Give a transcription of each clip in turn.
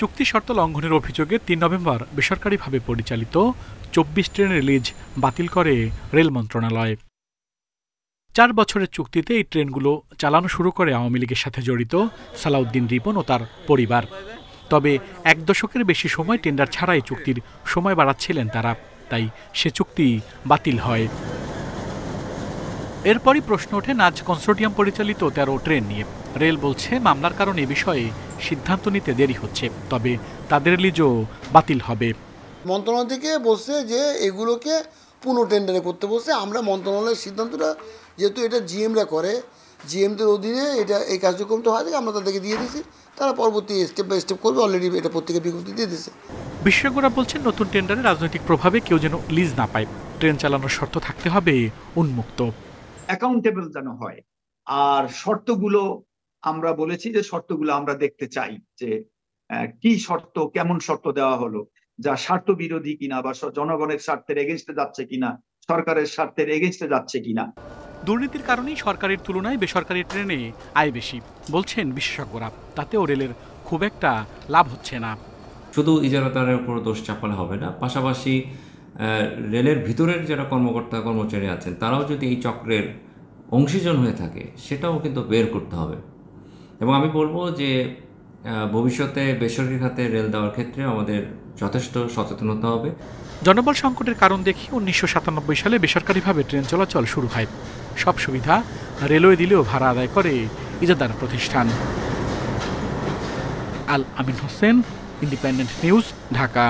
চুক্তি শর্ত লঙ্ঘনের অভিযোগে ৩ নভেম্বর বেসরকারিভাবে পরিচালিত ২৪ ট্রেনের লিজ বাতিল করে রেল মন্ত্রণালয়। ৪ বছরের চুক্তিতে এই ট্রেনগুলো চালানো শুরু করে আওয়ামী লীগের সাথে জড়িত সালাউদ্দিন রিপন ও তার পরিবার। তবে ১ দশকের বেশি সময় টেন্ডার ছাড়াই চুক্তির সময় বাড়াচ্ছিলেন তারা, তাই সে চুক্তি বাতিল হয়। এরপরই প্রশ্ন ওঠে নাজ কনসোর্টিয়াম পরিচালিত ১৩ ট্রেন নিয়ে। রেল বলছে মামলার কারণে এ বিষয়ে সিদ্ধান্ত নিতে দেরি হচ্ছে, তবে তাদের লিজও বাতিল হবে। মন্ত্রণালয় থেকে বলছে যে এগুলোকে পুনঃটেন্ডারে করতে বলছে। আমরা মন্ত্রণালয়ের সিদ্ধান্তটা যেহেতু এটা জিএমরা করে, জিএমদের অধীনে এটা এই কার্যক্রমটা হয় থেকে আমরা তাদেরকে দিয়ে দিয়েছি, তারা পরবর্তী স্টেপ বাই স্টেপ করবে। অলরেডি এটা প্রত্যেকের বিজ্ঞপ্তি দিয়ে দিয়েছে। বিশেষজ্ঞরা বলছেন নতুন টেন্ডারে রাজনৈতিক প্রভাবে কেউ যেন লিজ না পায়, ট্রেন চালানোর শর্ত থাকতে হবে উন্মুক্ত, অ্যাকাউন্টেবল যেন হয়। আর শর্তগুলো আমরা বলেছি যে শর্তগুলো আমরা দেখতে চাই যে কি শর্ত, কেমন শর্ত দেওয়া হলো, যা স্বার্থ বিরোধী কিনা বা জনগণের স্বার্থের এগেইনস্টে যাচ্ছে কিনা, সরকারের স্বার্থের এগেইনস্টে যাচ্ছে কিনা। দুর্নীতির কারণেই সরকারের তুলনায় বেসরকারি ট্রেনে আয় বেশি বলছেন বিশেষজ্ঞরা, তাতেও রেলের খুব একটা লাভ হচ্ছে না। শুধু ইজারাদারের উপর দোষ চাপালে হবে না, পাশাপাশি রেলের ভিতরের যারা কর্মকর্তা কর্মচারী আছেন তারাও যদি এই চক্রের অংশীজন হয়ে থাকে সেটাও কিন্তু বের করতে হবে। এবং আমি বলবো যে ভবিষ্যতে বেসরকারি খাতে রেল দেওয়ার ক্ষেত্রে আমাদের যথেষ্ট সচেতন হতে হবে। জনবল সংকটের কারণ দেখি ১৯৯৭ সালে বেসরকারিভাবে ট্রেন চলাচল শুরু হয়। সব সুবিধা রেলওয়ে দিলেও ভাড়া আদায় করে ইজারাদার প্রতিষ্ঠান। আল আমিন হোসেন, ইন্ডিপেন্ডেন্ট নিউজ, ঢাকা।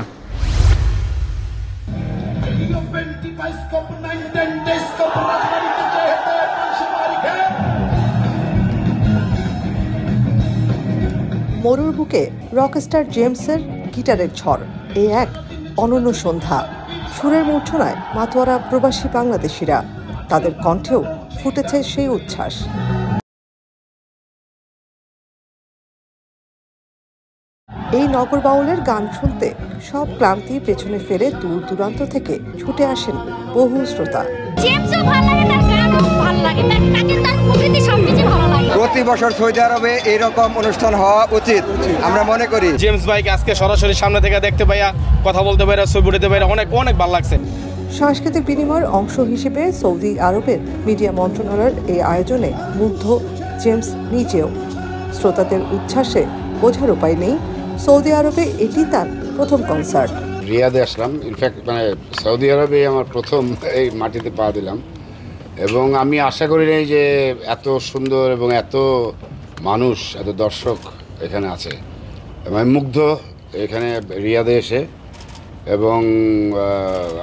মরুর বুকে রকস্টার জেমসের গিটারের ঝড়, এই এক অনন্য সন্ধ্যা। সুরের মূর্ছনায় মাতোয়ারা প্রবাসী বাংলাদেশিরা, তাদের কণ্ঠেও ফুটেছে সেই উচ্ছ্বাস। এই নগর বাউলের গান শুনতে সব ক্লান্তি পেছনে ফেলে দূর দূরান্ত থেকে ছুটে আসেন বহু শ্রোতা। প্রতি বছর সৌদি আরবে এইরকম অনুষ্ঠান হওয়া উচিত আমরা মনে করি। জেমস ভাইকে আজকে সরাসরি সামনে থেকে দেখতে পাইয়া, কথা বলতে পাইরা, ছবি উঠাতে পাইরা অনেক অনেক ভালো লাগছে। সাংস্কৃতিক বিনিময়ের অংশ হিসেবে সৌদি আরবের মিডিয়া মন্ত্রণালয়ের এই আয়োজনে মুগ্ধ জেমস নিজেও। শ্রোতাদের উচ্ছ্বাসে বোঝার উপায় নেই, সৌদি আরবে এটি তার প্রথম কনসার্ট। রিয়াদে আসলাম, ইনফ্যাক্ট সৌদি আরবে আমার প্রথম এই মাটিতে পা দিলাম, এবং আমি আশা করি নাই যে এত সুন্দর এবং এত মানুষ, এত দর্শক এখানে আছে। আমি মুগ্ধ এখানে রিয়াদে এসে, এবং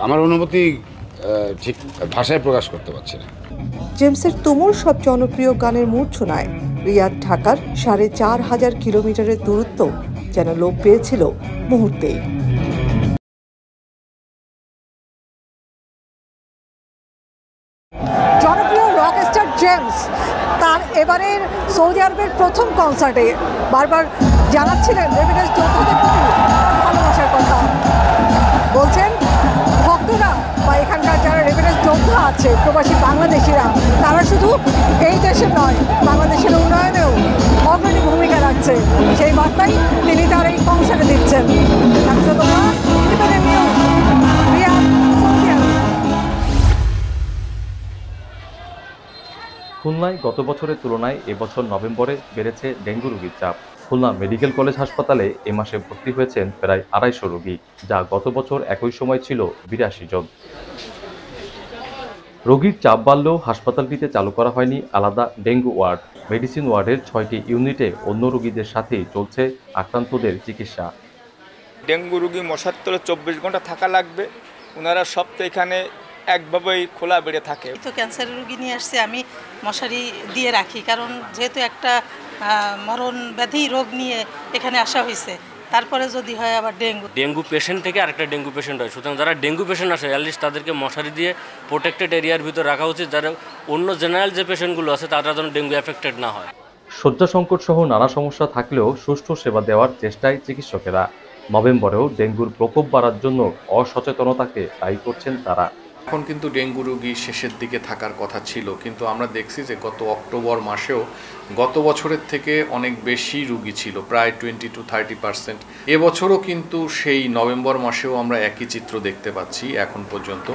আমার অনুভূতি ঠিক ভাষায় প্রকাশ করতে পারছি না। জেমসের তুমুল সব জনপ্রিয় গানের মূর্ছনায় রিয়াদ ঢাকার ৪,৫০০ কিলোমিটারের দূরত্ব যেন লোপ পেয়েছিল মুহূর্তেই। জনপ্রিয় রকস্টার জেমস তার এবারের সৌদি আরবের প্রথম কনসার্টে বারবার জানাচ্ছিলেন রেমিটেন্স যোদ্ধাদের প্রতি ভালোবাসার কথা। বলছেন ভক্তরা বা এখানকার যারা রেমিটেন্স যোদ্ধা আছে, প্রবাসী বাংলাদেশিরা, তারা শুধু এই দেশে নয়, বাংলাদেশের উন্নয়নেও অগ্রণী ভূমিকা রাখছে। সেই বার্তাই তিনি তার এই কনসার্টে দিচ্ছেন। খুলনায় গত বছরের তুলনায় এবছর নভেম্বরে বেড়েছে ডেঙ্গু রোগীর চাপ। খুলনা মেডিকেল কলেজ হাসপাতালে এ মাসে ভর্তি হয়েছেন প্রায় ২৫০ রোগী, যা গত বছর একই সময় ছিল ৮২ জন। রোগীর চাপ বাড়লেও হাসপাতালটিতে চালু করা হয়নি আলাদা ডেঙ্গু ওয়ার্ড। মেডিসিন ওয়ার্ডের ৬টি ইউনিটে অন্য রোগীদের সাথেই চলছে আক্রান্তদের চিকিৎসা। ডেঙ্গু রোগী মশার তলে ২৪ ঘন্টা থাকা লাগবে, ওনারা সব তো এখানে একভাবেই খোলা বেড়ে থাকে। তো ক্যান্সারের রোগী নিয়ে আসছে, আমি মশারি দিয়ে রাখি, কারণ যেহেতু একটা মরণ ব্যাধি রোগ নিয়ে এখানে আসা হয়েছে, তারপরে যদি হয় আবার ডেঙ্গু পেশেন্ট থেকে আরেকটা ডেঙ্গু পেশেন্ট হয়। সুতরাং যারা ডেঙ্গু পেশেন্ট আসে অ্যাটলিস্ট তাদেরকে মশারি দিয়ে প্রোটেক্টেড এরিয়ার ভিতর রাখা উচিত, যারা অন্য জেনারেল যে পেশেন্টগুলো আছে তারা যেন ডেঙ্গু এফেক্টেড না হয়। শয্যা সংকট সহ নানা সমস্যা থাকলেও সুষ্ঠু সেবা দেওয়ার চেষ্টায় চিকিৎসকেরা। নভেম্বরেও ডেঙ্গুর প্রকোপ বাড়ার জন্য অসচেতনতাকে দায়ী করছেন তারা। এখন কিন্তু ডেঙ্গু রোগী শেষের দিকে থাকার কথা ছিল, কিন্তু আমরা দেখছি যে গত অক্টোবর মাসেও গত বছরের থেকে অনেক বেশি রোগী ছিল, প্রায় 20 to 30%। এবছরও কিন্তু সেই নভেম্বর মাসেও আমরা একই চিত্র দেখতে পাচ্ছি। এখন পর্যন্ত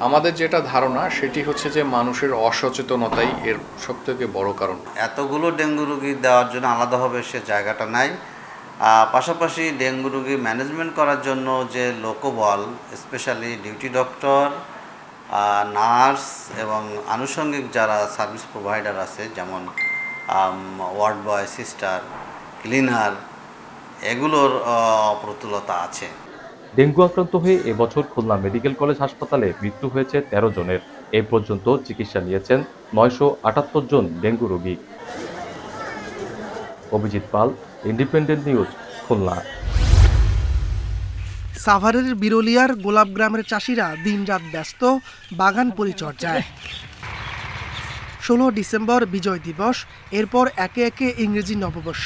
আমাদের যেটা ধারণা সেটি হচ্ছে যে মানুষের অসচেতনতাই এর সবথেকে বড় কারণ। এতগুলো ডেঙ্গু রোগী দেওয়ার জন্য আলাদাভাবে সে জায়গাটা নাই। পাশাপাশি ডেঙ্গু রোগী ম্যানেজমেন্ট করার জন্য যে লোকবল, স্পেশালি ডিউটি ডক্টর, নার্স এবং আনুষঙ্গিক যারা সার্ভিস প্রোভাইডার আছে, যেমন ওয়ার্ড বয়, সিস্টার, ক্লিনার, এগুলোর অপ্রতুলতা আছে। ডেঙ্গু আক্রান্ত হয়ে এবছর খুলনা মেডিকেল কলেজ হাসপাতালে মৃত্যু হয়েছে 13 জনের। এ পর্যন্ত চিকিৎসা নিয়েছেন 978 জন ডেঙ্গু রোগী। অভিজিৎ পাল, ইন্ডিপেন্ডেন্ট নিউজ, খুলনা। সাভারের বিরলিয়ার গোলাপ গ্রামের চাষিরা দিনরাত ব্যস্ত বাগান পরিচর্যায়। 16 ডিসেম্বর বিজয় দিবস, এরপর একে একে ইংরেজি নববর্ষ,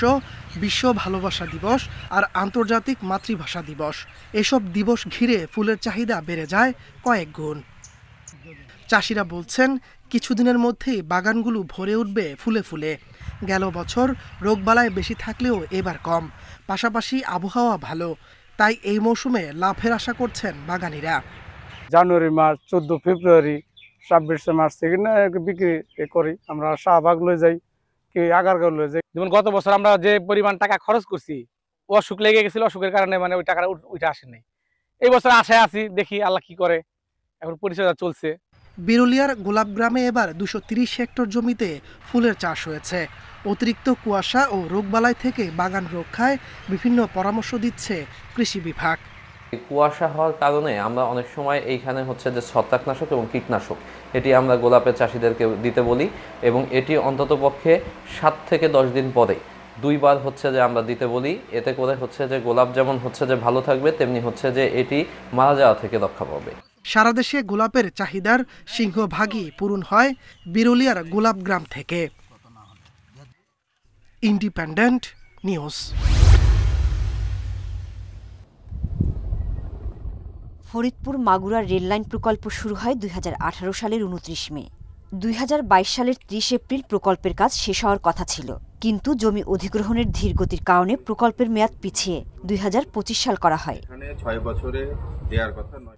বিশ্ব ভালোবাসা দিবস আর আন্তর্জাতিক মাতৃভাষা দিবস। এসব দিবস ঘিরে ফুলের চাহিদা বেড়ে যায় কয়েক গুণ। চাষিরা বলছেন কিছুদিনের মধ্যেই বাগানগুলো ভরে উঠবে ফুলে ফুলে। গেল বছর রোগবালাই বেশি থাকলেও এবার কম, পাশাপাশি আবহাওয়া ভালো, তাই এই মৌসুমে লাভের আশা করছেন বাগানীরা। জানুয়ারি মাস, 14 ফেব্রুয়ারি, 26 মার্চ থেকে বিক্রি করি। আমরা শাহবাগ লয়ে যাই, কি আগারগাঁও লয়ে যাই। যেমন গত বছর আমরা যে পরিমাণ টাকা খরচ করছি, অসুখ লেগে গেছিল, অসুখের কারণে মানে ওই টাকাটা ওইটা আসে নাই। এই বছর আশায় আছি, দেখি আল্লাহ কি করে, এখন পরিচর্যা চলছে। বিরলিয়ার গোলাপ গ্রামে এবার 230 হেক্টর জমিতে ফুলের চাষ হয়েছে। অতিরিক্ত কুয়াশা ও রোগবালাই থেকে বাগান রক্ষায় বিভিন্ন পরামর্শ দিচ্ছে কৃষি বিভাগ। কুয়াশা হওয়ার কারণে আমরা অনেক সময় এইখানে হচ্ছে যে ছত্রাকনাশক এবং কীটনাশক, এটি আমরা গোলাপের চাষিদেরকে দিতে বলি এবং এটি অন্ততপক্ষে 7 থেকে 10 দিন পরে 2 বার হচ্ছে যে আমরা দিতে বলি। এতে করে হচ্ছে যে গোলাপ যেমন হচ্ছে যে ভালো থাকবে, তেমনি হচ্ছে যে এটি মারা যাওয়া থেকে রক্ষা পাবে। সারা দেশে গোলাপের চাহিদার সিংহভাগই পূরণ হয় বিরলিয়ার গোলাপ গ্রাম থেকে। Independent news. Faridpur Magura rail line প্রকল্প শুরু হয় 2018 সালের 29 মে। 2022 সালের 30 এপ্রিল প্রকল্পের কাজ শেষ হওয়ার কথা ছিল, কিন্তু জমি অধিগ্রহণের ধীরগতির কারণে প্রকল্পের মেয়াদ পিছিয়ে 2025 সাল করা হয়।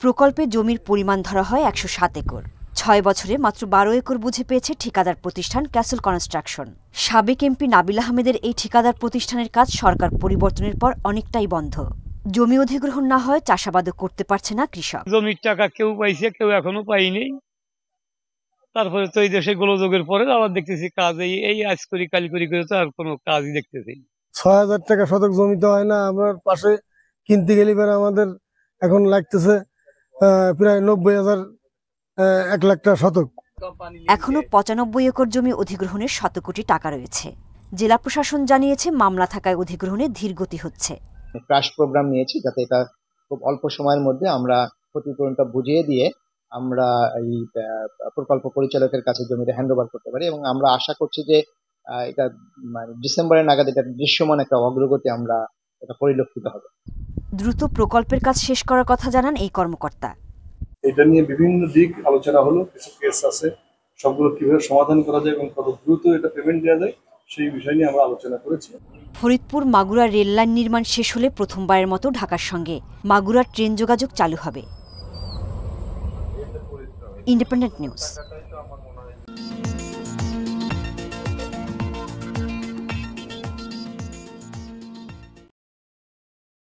প্রকল্পে জমির পরিমাণ ধরা হয় 107 একর। 6 বছরে মাত্র 12 একর বুঝে পেয়েছে ঠিকাদার প্রতিষ্ঠান ক্যাসল কনস্ট্রাকশন। সাবেক এমপি নাবিল আহমেদের এই ঠিকাদার প্রতিষ্ঠানের কাজ সরকার পরিবর্তনের পর অনেকটাই বন্ধ। জমি অধিগ্রহণ না হয় চাষাবাদও করতে পারছে না কৃষক। জমির টাকা কেউ পাইছে, কেউ এখনো পাইনি। তারপরে তো এই দেশে গোলযোগের পরে আবার দেখতেছি কাজ এই আজ করি কাল করি করে তো আর কোনো কাজই দেখতেছি। 6000 টাকা শতক জমিতে হয় না, আমার পাশে কিনতে গেলে আমাদের এখন লাগতেছে প্রায় 90,000, 1 লাখ টাকা শতক। এখনো 95 একর জমি অধিগ্রহণের 100 কোটি টাকা রয়েছে। জেলা প্রশাসন জানিয়েছে মামলা থাকায় অধিগ্রহণে ধীরগতি হচ্ছে। ক্রাশ প্রোগ্রাম নিয়েছি যাতে এটা খুব অল্প সময়ের মধ্যে আমরা ক্ষতিপূরণটা বুঝিয়ে দিয়ে আমরা এই প্রকল্প পরিচালকের কাছে জমিটা হ্যান্ডওভার করতে পারি এবং আমরা আশা করছি যে এটা মানে ডিসেম্বরের নাগাদ এটা দৃশ্যমান একটা অগ্রগতি আমরা এটা পরিলক্ষিত হবে। দ্রুত প্রকল্পের কাজ শেষ করার কথা জানান এই কর্মকর্তা। এটা নিয়ে বিভিন্ন দিক আলোচনা হলো, কিছু কেস আছে, সবগুলো কিভাবে সমাধান করা যায় এবং কত দ্রুত এটা পেমেন্ট দেওয়া যায় সেই বিষয় নিয়ে আমরা আলোচনা করেছি। ফরিদপুর মাগুরা রেললাইন নির্মাণ শেষ হলে প্রথমবারের মতো ঢাকার সঙ্গে মাগুরার ট্রেন যোগাযোগ চালু হবে। Independent news.